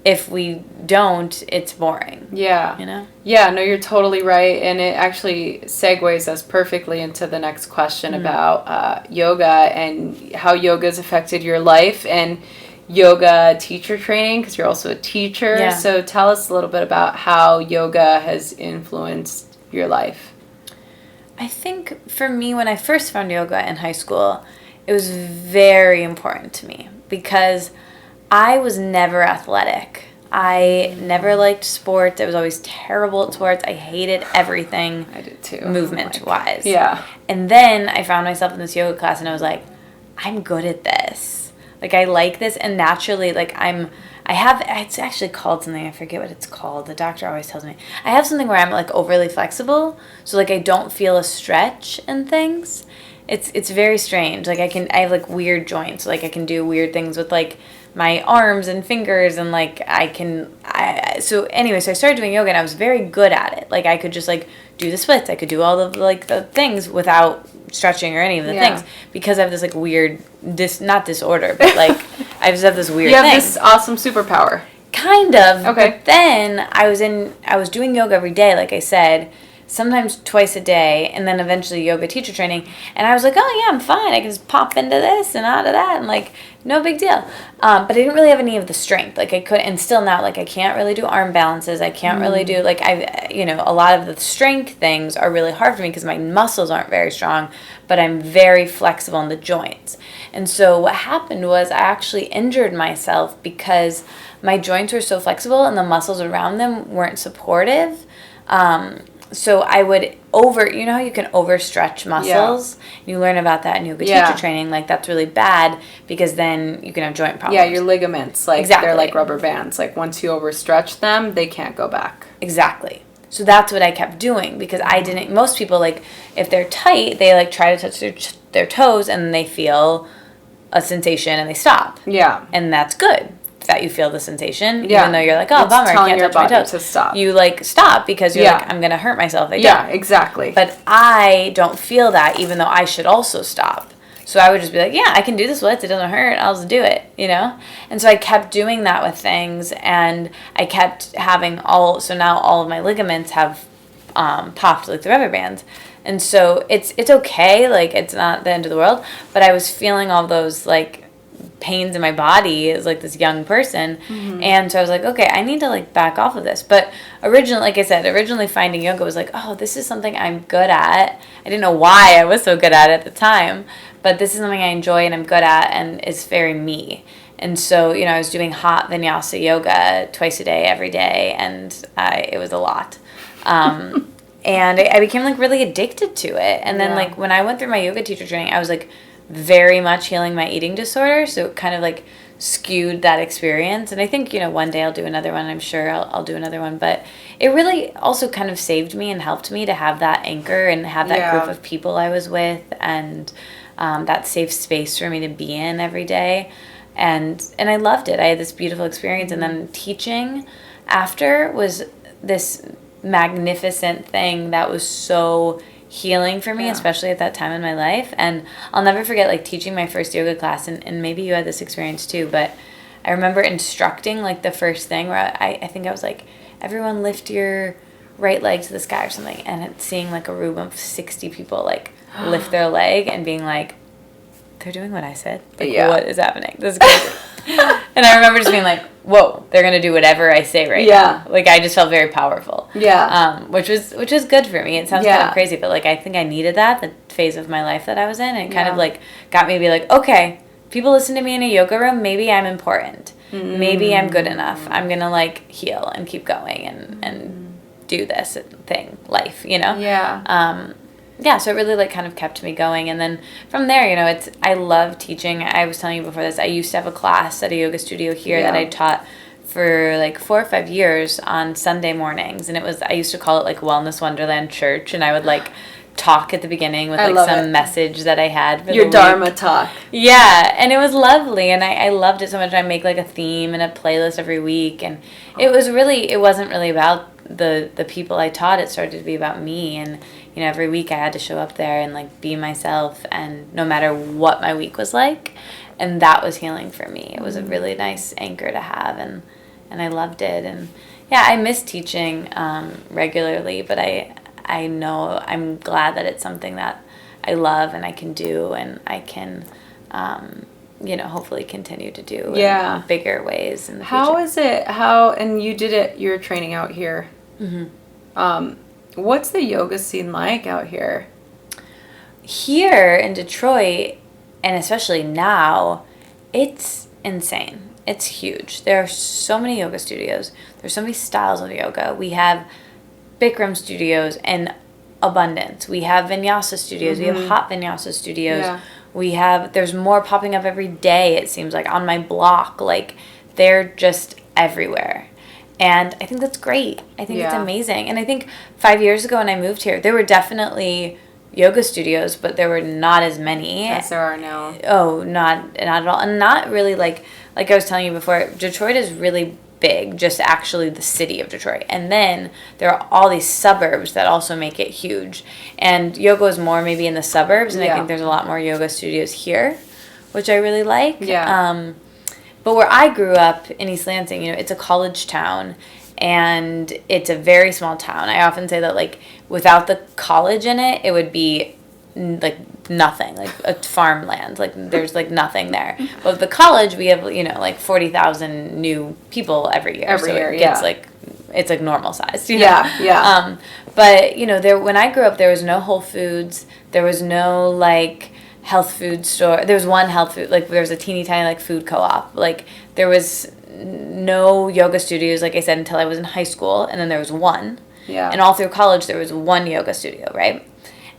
if we don't, it's boring. Yeah. You know? Yeah, no, you're totally right. And it actually segues us perfectly into the next question about yoga and how yoga has affected your life and yoga teacher training, because you're also a teacher. Yeah. So tell us a little bit about how yoga has influenced your life. I think for me, when I first found yoga in high school, it was very important to me because I was never athletic. I never liked sports. I was always terrible at sports. I hated everything. I did too. Movement-wise. Yeah. And then I found myself in this yoga class and I was like, I'm good at this. Like, I like this. And naturally, like, it's actually called something. I forget what it's called. The doctor always tells me. I have something where I'm, like, overly flexible. So, like, I don't feel a stretch in things. It's very strange. Like, I have, like, weird joints. Like, I can do weird things with, like, my arms and fingers, and like so I started doing yoga and I was very good at it. Like, I could just like do the splits, I could do all of like the things without stretching or any of the things, because I have this like weird not disorder, but like I just have this weird you have thing. This awesome superpower, kind of. Okay. But then I was doing yoga every day, like I said, sometimes twice a day, and then eventually yoga teacher training, and I was like, oh yeah, I'm fine, I can just pop into this and out of that, and like no big deal. But I didn't really have any of the strength. Like, I couldn't, and still now, like, I can't really do arm balances. I can't really do, like, a lot of the strength things are really hard for me because my muscles aren't very strong, but I'm very flexible in the joints. And so what happened was I actually injured myself because my joints were so flexible and the muscles around them weren't supportive. So I would you know how you can overstretch muscles? Yeah. You learn about that in yoga teacher training. Like, that's really bad because then you can have joint problems. Yeah, your ligaments, like, exactly. They're like rubber bands. Like, once you overstretch them, they can't go back. Exactly. So that's what I kept doing because most people, like, if they're tight, they, like, try to touch their toes and they feel a sensation and they stop. Yeah. And that's good. That you feel the sensation, even though you're like, oh, bummer, I can't touch my toes. To stop. You like stop because you're like, I'm gonna hurt myself. Exactly. But I don't feel that, even though I should also stop. So I would just be like, yeah, I can do this splits. It doesn't hurt. I'll just do it, you know. And so I kept doing that with things, and I kept having so now all of my ligaments have popped like the rubber bands. And so it's okay. Like, it's not the end of the world. But I was feeling all those like pains in my body as like this young person, and so I was like, okay, I need to like back off of this. But originally finding yoga was like, oh, this is something I'm good at. I didn't know why I was so good at it at the time, but this is something I enjoy and I'm good at, and it's very me. And so, you know, I was doing hot vinyasa yoga twice a day every day, and it was a lot. And I became like really addicted to it. And then like when I went through my yoga teacher training, I was like very much healing my eating disorder, so it kind of like skewed that experience. And I think, you know, one day I'll do another one. I'm sure I'll do another one, but it really also kind of saved me and helped me to have that anchor and have that group of people I was with, and that safe space for me to be in every day. And I loved it. I had this beautiful experience, and then teaching after was this magnificent thing that was so healing for me, especially at that time in my life. And I'll never forget like teaching my first yoga class, and maybe you had this experience too, but I remember instructing like the first thing where I think I was like, everyone lift your right leg to the sky or something, and seeing like a room of 60 people like lift their leg and being like, they're doing what I said. Like, what is happening? This is crazy. And I remember just being like, whoa, they're going to do whatever I say right now. Like, I just felt very powerful. Which was good for me. It sounds kind of crazy, but like, I think I needed that, the phase of my life that I was in. And it kind of like got me to be like, okay, people listen to me in a yoga room. Maybe I'm important. Maybe I'm good enough. I'm going to like heal and keep going and do this thing, life, you know? So it really like kind of kept me going. And then from there, you know, I love teaching. I was telling you before this, I used to have a class at a yoga studio here that I taught for like 4 or 5 years on Sunday mornings. And I used to call it like Wellness Wonderland Church. And I would like talk at the beginning with like some message that I had for your the Dharma week. talk. Yeah, and it was lovely, and I loved it so much. I make like a theme and a playlist every week, and it wasn't really about the people I taught. It started to be about me, and you know, every week I had to show up there and like be myself, and no matter what my week was like, and that was healing for me. It was a really nice anchor to have, and and I loved it. And yeah, I miss teaching regularly, but I know I'm glad that it's something that I love and I can do, and I can hopefully continue to do in bigger ways in the future. How is it? And you did it, you're training out here. What's the yoga scene like out here? Here in Detroit, and especially now, it's insane. It's huge. There are so many yoga studios. There's so many styles of yoga. We have Bikram studios in abundance. We have vinyasa studios. We have hot vinyasa studios. Yeah. There's more popping up every day, it seems like, on my block. Like, they're just everywhere. And I think that's great. I think it's amazing. And I think 5 years ago when I moved here, there were definitely yoga studios, but there were not as many as there are now. Oh, not at all. And not really like I was telling you before, Detroit is really big, just actually the city of Detroit. And then there are all these suburbs that also make it huge. And yoga is more maybe in the suburbs, and I think there's a lot more yoga studios here, which I really like. Yeah. But where I grew up in East Lansing, it's a college town, and it's a very small town. I often say that, like, without the college in it, it would be like nothing, like a farmland, like there's like nothing there. But with the college, we have like 40,000 new people every year. It's like normal sized. Yeah. But there, when I grew up, there was no Whole Foods, there was no like health food store. There was one health food, like there was a teeny tiny like food co-op. Like there was no yoga studios, like I said, until I was in high school, and then there was one. Yeah. And all through college, there was one yoga studio, right?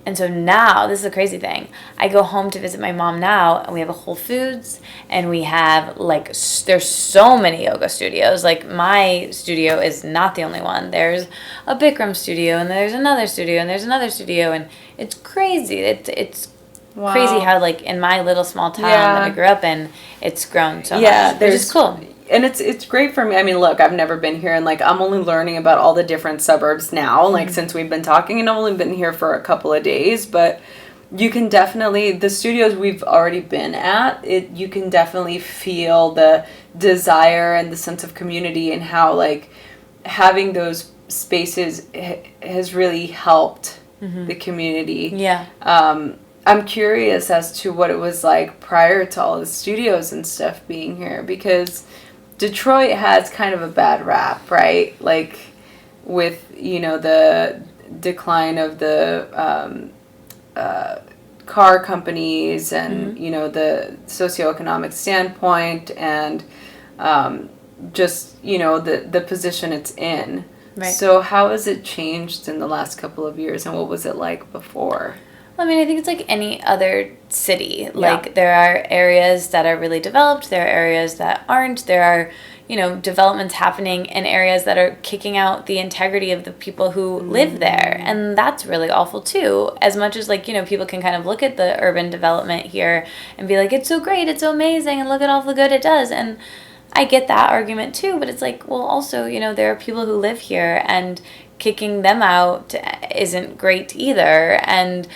And so now, this is the crazy thing, I go home to visit my mom now, and we have a Whole Foods, and we have, like, there's so many yoga studios. Like, my studio is not the only one. There's a Bikram studio, and there's another studio, and there's another studio, and it's crazy. It's crazy how, like, in my little small town that I grew up in, it's grown so much. Yeah, which is cool. And it's great for me. I mean, look, I've never been here, and like I'm only learning about all the different suburbs now, like since we've been talking, and I've only been here for a couple of days, but you can definitely, the studios we've already been at, you can definitely feel the desire and the sense of community, and how like having those spaces has really helped the community. Yeah. I'm curious as to what it was like prior to all the studios and stuff being here, because Detroit has kind of a bad rap, right? Like with, the decline of the car companies and, the socioeconomic standpoint, and just, the position it's in. Right. So how has it changed in the last couple of years, and what was it like before? I mean, I think it's like any other city. Like, there are areas that are really developed. There are areas that aren't. There are, developments happening in areas that are kicking out the integrity of the people who live there. And that's really awful, too. As much as, like, people can kind of look at the urban development here and be like, it's so great, it's so amazing, and look at all the good it does. And I get that argument, too. But it's like, well, also, there are people who live here, and kicking them out isn't great either. And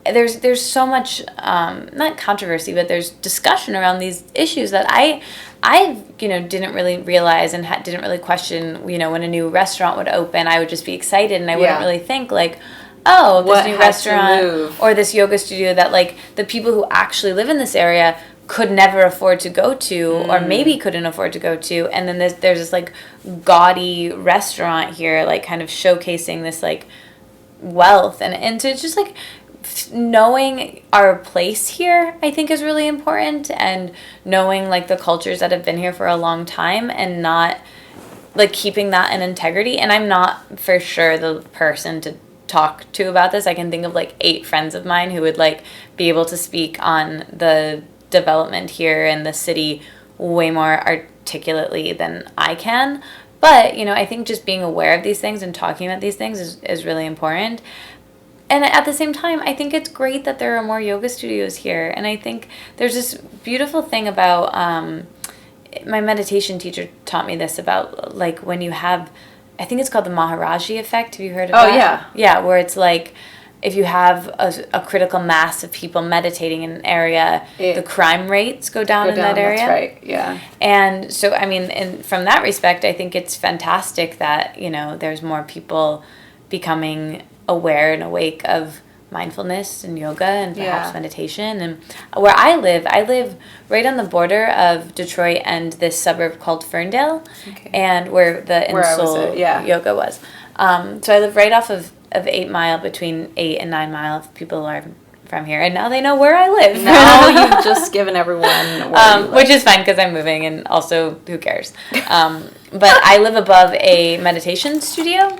there's so much not controversy, but there's discussion around these issues that I didn't really realize and didn't really question. When a new restaurant would open, I would just be excited, and I wouldn't really think like, oh, this new restaurant or this yoga studio that like the people who actually live in this area could never afford to go to, or maybe couldn't afford to go to, and then there's this like gaudy restaurant here, like kind of showcasing this like wealth, and so it's just like knowing our place here, I think, is really important, and knowing like the cultures that have been here for a long time, and not like keeping that in integrity. And I'm not for sure the person to talk to about this. I can think of like 8 friends of mine who would like be able to speak on the development here in the city way more articulately than I can. But, I think just being aware of these things and talking about these things is really important. And at the same time, I think it's great that there are more yoga studios here. And I think there's this beautiful thing about, my meditation teacher taught me this about, like, when you have, I think it's called the Maharaji effect. Have you heard of that? Oh, yeah. Yeah, where it's like, if you have a critical mass of people meditating in an area, the crime rates go down in that area. That's right, yeah. And so, I mean, from that respect, I think it's fantastic that, there's more people becoming aware and awake of mindfulness and yoga and perhaps meditation. And where I live right on the border of Detroit and this suburb called Ferndale, and where the Insoul yoga was. So I live right off of 8 Mile, between 8 and 9 Mile, if people are from here, and now they know where I live. Now you've just given everyone which is fine because I'm moving, and also who cares. But I live above a meditation studio,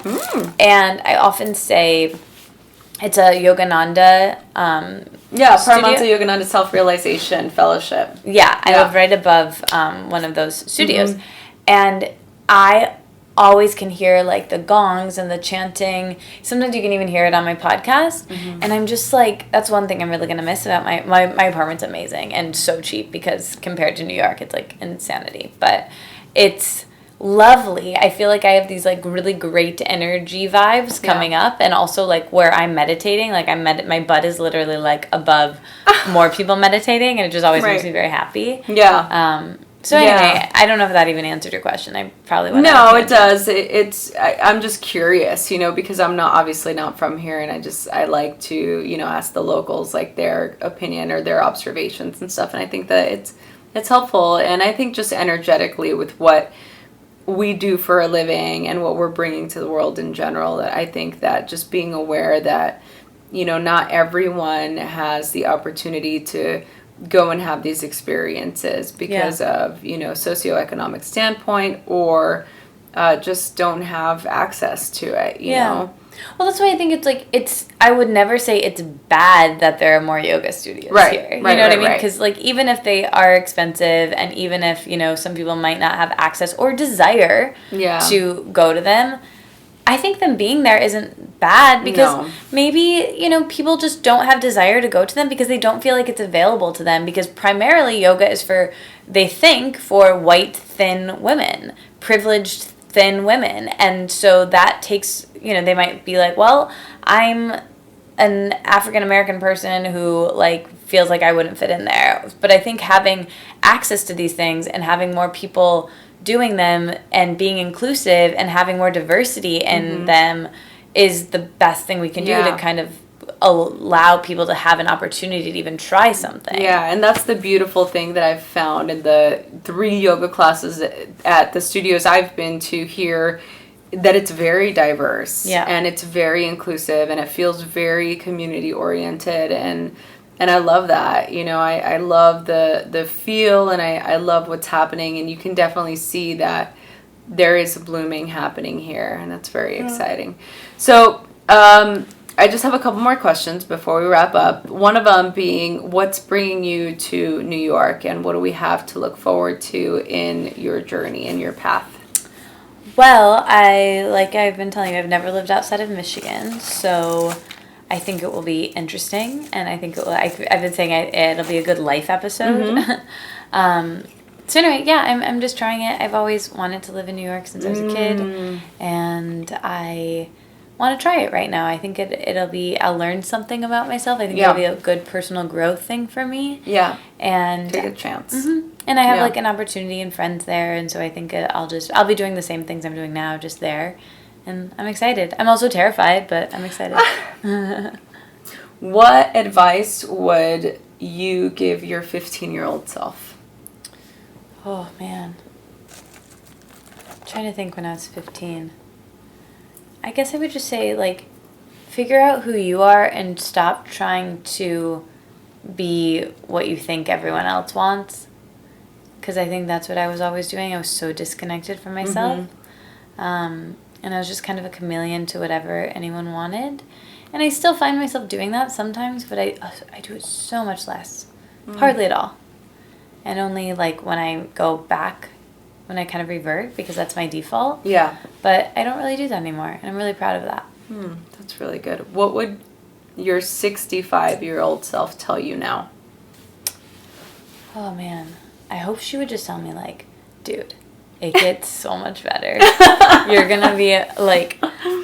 and I often say it's a Yogananda Paramahansa Yogananda Self-Realization Fellowship. I live right above one of those studios, and I always can hear like the gongs and the chanting. Sometimes you can even hear it on my podcast, and I'm just like, that's one thing I'm really gonna miss about my apartment's amazing and so cheap, because compared to New York it's like insanity, but it's lovely. I feel like I have these like really great energy vibes coming up, and also like where I'm meditating, like my butt is literally like above more people meditating, and it just always makes me very happy. So anyway, I don't know if that even answered your question. I probably went. No, it does. I'm just curious, because I'm obviously not from here, and I like to, ask the locals like their opinion or their observations and stuff, and I think that it's helpful, and I think just energetically with what we do for a living and what we're bringing to the world in general, that I think that just being aware that, not everyone has the opportunity to go and have these experiences because of, socioeconomic standpoint, or just don't have access to it, you know? Well, that's why I think I would never say it's bad that there are more yoga studios here. You know what I mean? Because, even if they are expensive, and even if, some people might not have access or desire to go to them, I think them being there isn't bad, because maybe, people just don't have desire to go to them because they don't feel like it's available to them, because primarily yoga is they think, for white, thin women, privileged, thin women. And so that takes, they might be like, well, I'm an African American person who feels like I wouldn't fit in there. But I think having access to these things and having more people doing them and being inclusive and having more diversity in them is the best thing we can do to kind of allow people to have an opportunity to even try something. Yeah, and that's the beautiful thing that I've found in the 3 yoga classes at the studios I've been to here, that it's very diverse and it's very inclusive, and it feels very community oriented, and I love that. I love the feel, and I love what's happening, and you can definitely see that there is a blooming happening here, and that's very exciting. So I just have a couple more questions before we wrap up. One of them being, what's bringing you to New York, and what do we have to look forward to in your journey and your path? Well, I've been telling you, I've never lived outside of Michigan, so I think it will be interesting, and I think I've been saying it'll be a good life episode. So anyway, I'm just trying it. I've always wanted to live in New York since I was a kid, and I want to try it right now. I think I'll learn something about myself. I think it'll be a good personal growth thing for me. Yeah. And take a chance. And I have an opportunity and friends there, and so I think I'll be doing the same things I'm doing now, just there. And I'm excited. I'm also terrified, but I'm excited. What advice would you give your 15-year-old self? Oh, man. I'm trying to think when I was 15. I guess I would just say, figure out who you are and stop trying to be what you think everyone else wants. Because I think that's what I was always doing. I was so disconnected from myself. And I was just kind of a chameleon to whatever anyone wanted. And I still find myself doing that sometimes, but I do it so much less. Hardly at all. And only when I go back, when I kind of revert, because that's my default. Yeah. But I don't really do that anymore, and I'm really proud of that. That's really good. What would your 65-year-old self tell you now? Oh, man. I hope she would just tell me, dude, it gets so much better. You're going to be,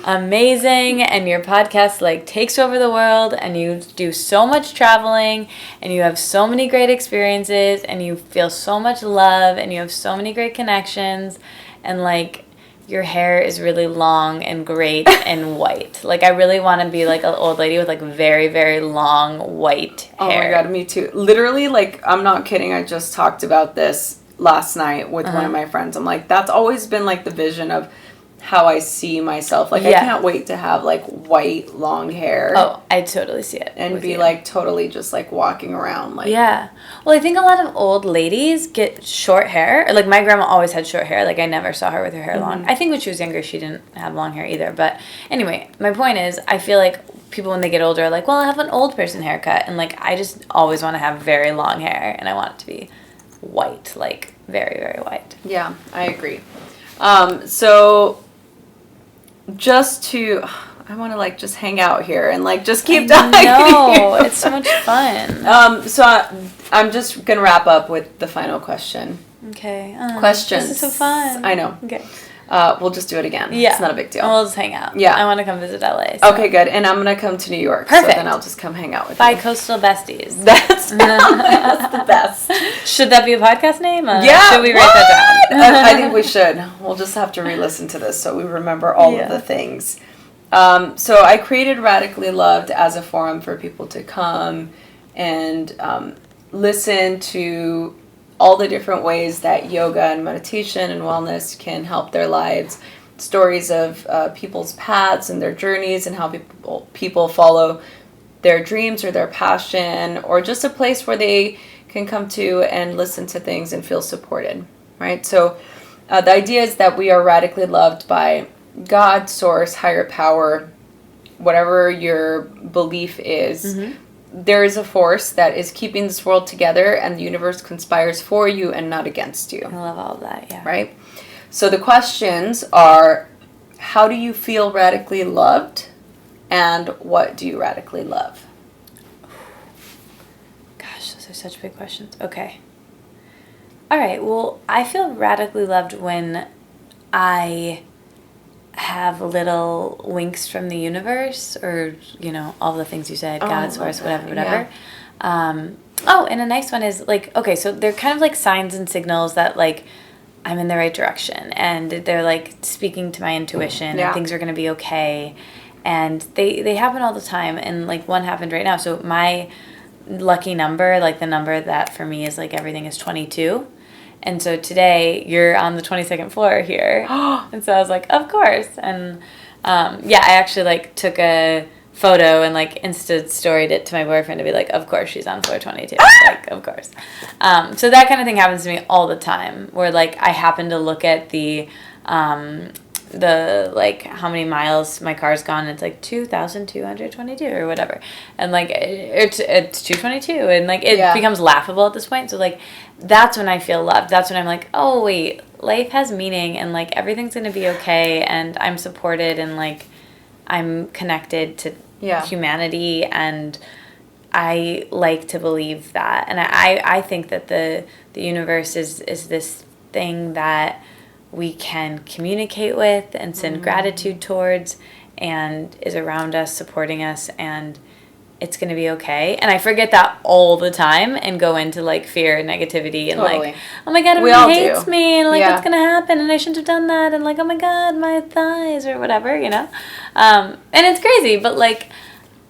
amazing, and your podcast like takes over the world, and you do so much traveling, and you have so many great experiences, and you feel so much love, and you have so many great connections, and like your hair is really long and great and white. Like, I really want to be like an old lady with like very, very long white hair. Oh my God, me too. Literally, like, I'm not kidding. I just talked about this last night with one of my friends. I'm like, that's always been like the vision of how I see myself. Like, I can't wait to have like white long hair. Oh, I totally see it. And be like totally just like walking around like. Yeah. Well, I think a lot of old ladies get short hair. Like, my grandma always had short hair. Like, I never saw her with her hair long. I think when she was younger, she didn't have long hair either. But anyway, my point is, I feel like people when they get older are like, well, I have an old person haircut. And like, I just always want to have very long hair, and I want it to be white, like very, very white. Yeah, I agree. So just to, I want to like just hang out here and like just keep talking. No, it's so much fun. So I'm just gonna wrap up with the final question. Okay. Questions. This is so fun. I know. Okay. We'll just do it again. Yeah. It's not a big deal. We'll just hang out. Yeah. I want to come visit LA. So. Okay, good. And I'm gonna come to New York. Perfect. So then I'll just come hang out with Bye, you. coastal besties. That's the best. Should that be a podcast name? Yeah. Should we write that down? I think we should. We'll just have to re-listen to this so we remember all of the things. So I created Radically Loved as a forum for people to come and listen to all the different ways that yoga and meditation and wellness can help their lives. Stories of people's paths and their journeys and how people follow their dreams or their passion, or just a place where they can come to and listen to things and feel supported, right? So the idea is that we are radically loved by God, source, higher power, whatever your belief is. There is a force that is keeping this world together, and the universe conspires for you and not against you. I love all of that, yeah. Right? So the questions are, how do you feel radically loved? And what do you radically love? Gosh, those are such big questions. Okay. All right, well, I feel radically loved when I have little winks from the universe, or, you know, all the things you said, God, source, whatever. Yeah. And a nice one is, like, okay, so they're kind of like signs and signals that, like, I'm in the right direction, and they're, like, speaking to my intuition, and things are going to be okay, and they happen all the time, and, like, one happened right now. So my lucky number, like, the number that for me is, like, everything is 22. And so today you're on the 22nd floor here. And so I was like, of course. And I actually like took a photo and like Insta storied it to my boyfriend to be like, of course she's on floor 22. Like, of course. So that kind of thing happens to me all the time, where like I happen to look at the like how many miles my car's gone, and it's like 2,222 or whatever, and like it's 222, and like it becomes laughable at this point. So like that's when I feel loved. That's when I'm like, oh wait, life has meaning, and like everything's gonna be okay, and I'm supported, and like I'm connected to humanity, and I like to believe that. And I think that the universe is this thing that we can communicate with and send gratitude towards, and is around us, supporting us, and it's going to be okay. And I forget that all the time and go into like fear and negativity and like, oh my God, everyone hates me, and like what's going to happen, and I shouldn't have done that, and like, oh my God, my thighs, or whatever, you know. And it's crazy, but like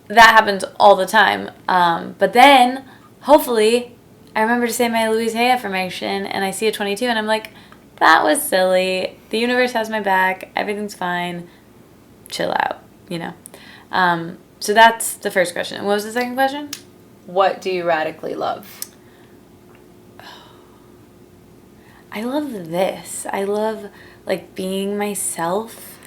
that happens all the time. But then hopefully I remember to say my Louise Hay affirmation, and I see a 22, and I'm like, that was silly. The universe has my back. Everything's fine. Chill out, you know. So that's the first question. And what was the second question? What do you radically love? I love this. I love like being myself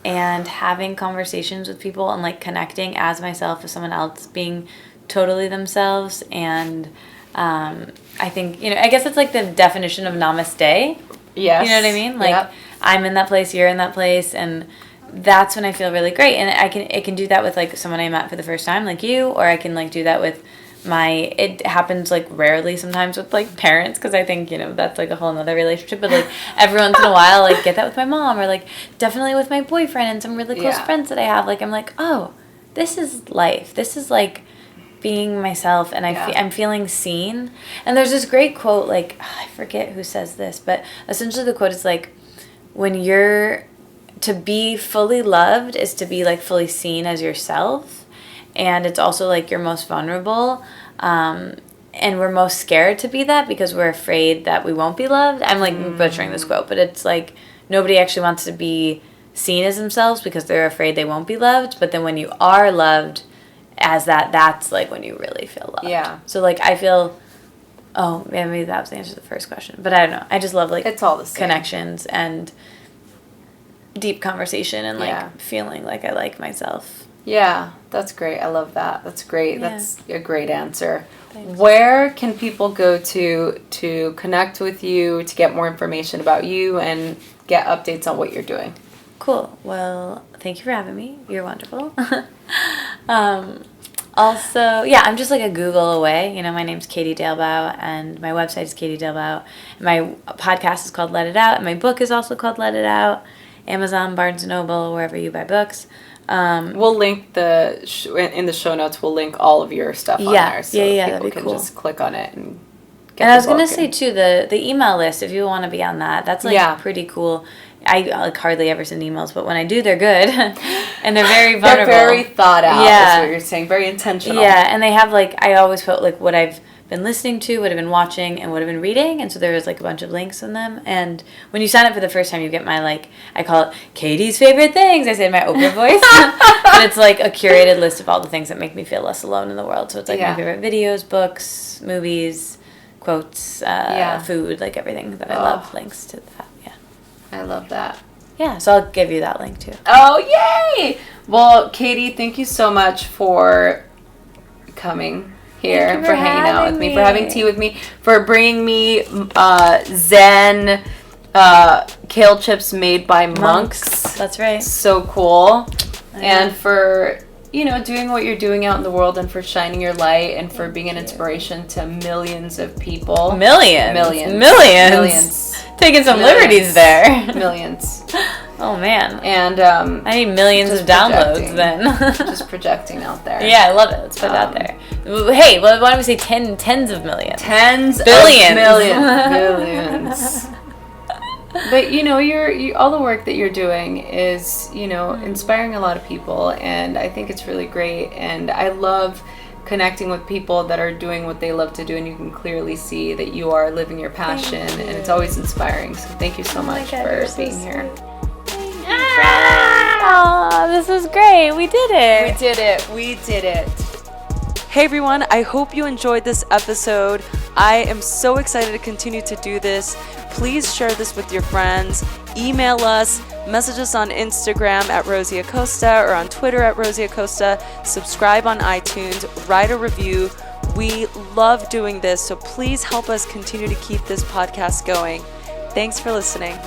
and having conversations with people and like connecting as myself with someone else, being totally themselves. And I think, you know, I guess it's like the definition of namaste. Yes. You know what I mean? Like I'm in that place, you're in that place, and that's when I feel really great. And I can do that with like someone I met for the first time, like you, or I can like do that with it happens like rarely sometimes with like parents, because I think, you know, that's like a whole nother relationship, but like every once in a while, like get that with my mom, or like definitely with my boyfriend and some really close friends that I have. Like I'm like, oh, this is life. This is like being myself, and I'm feeling seen. And there's this great quote, like, I forget who says this, but essentially the quote is like, when you're to be fully loved is to be like fully seen as yourself, and it's also like you're most vulnerable, and we're most scared to be that because we're afraid that we won't be loved. I'm like butchering this quote, but it's like nobody actually wants to be seen as themselves because they're afraid they won't be loved. But then when you are loved as that's like when you really feel loved. Yeah. So like I feel, oh, maybe that was the answer to the first question, but I don't know. I just love like it's all the same. Connections and deep conversation and like feeling like I like myself. Yeah, that's great. I love that. That's great. Yeah. That's a great answer. Thanks. Where can people go to connect with you, to get more information about you and get updates on what you're doing? Cool. Well, thank you for having me. You're wonderful. Also, yeah, I'm just like a Google away. You know, my name's Katie Dalebout, and my website is Katie Dalebout. My podcast is called Let It Out, and my book is also called Let It Out. Amazon, Barnes & Noble, wherever you buy books. We'll link in the show notes. We'll link all of your stuff on there, so people that'd be can cool. Just click on it and get. And I was gonna say too, the email list, if you want to be on that, that's like pretty cool. I like hardly ever send emails, but when I do, they're good, and they're very vulnerable. They're very thought out. Yeah, is what you're saying. Very intentional. Yeah, and they have like, I always put like what I've been listening to, what I've been watching, and what I've been reading, and so there's like a bunch of links in them. And when you sign up for the first time, you get my like, I call it Katie's favorite things. I say my Oprah voice, but it's like a curated list of all the things that make me feel less alone in the world. So it's like my favorite videos, books, movies, quotes, food, like everything that I love. Links to that. I love that. Yeah, so I'll give you that link too. Oh, yay! Well, Katie, thank you so much for coming here, for hanging out with me, for having tea with me, for bringing me Zen kale chips made by monks. That's right. So cool. And for, you know, doing what you're doing out in the world, and for shining your light, and for being an inspiration to millions of people. Millions. Taking some liberties there. Millions. Oh, man. And I need millions of downloads then. Just projecting out there. Yeah, I love it. Let's put it out there. Hey, why don't we say tens of millions? Billions. But you know, all the work that you're doing is, you know, inspiring a lot of people, and I think it's really great. And I love connecting with people that are doing what they love to do, and you can clearly see that you are living your passion, and it's always inspiring. So thank you so much for being here. This is great. We did it. We did it. Hey everyone, I hope you enjoyed this episode. I am so excited to continue to do this. Please share this with your friends. Email us, message us on Instagram at Rosie Acosta, or on Twitter at Rosie Acosta. Subscribe on iTunes, write a review. We love doing this, so please help us continue to keep this podcast going. Thanks for listening.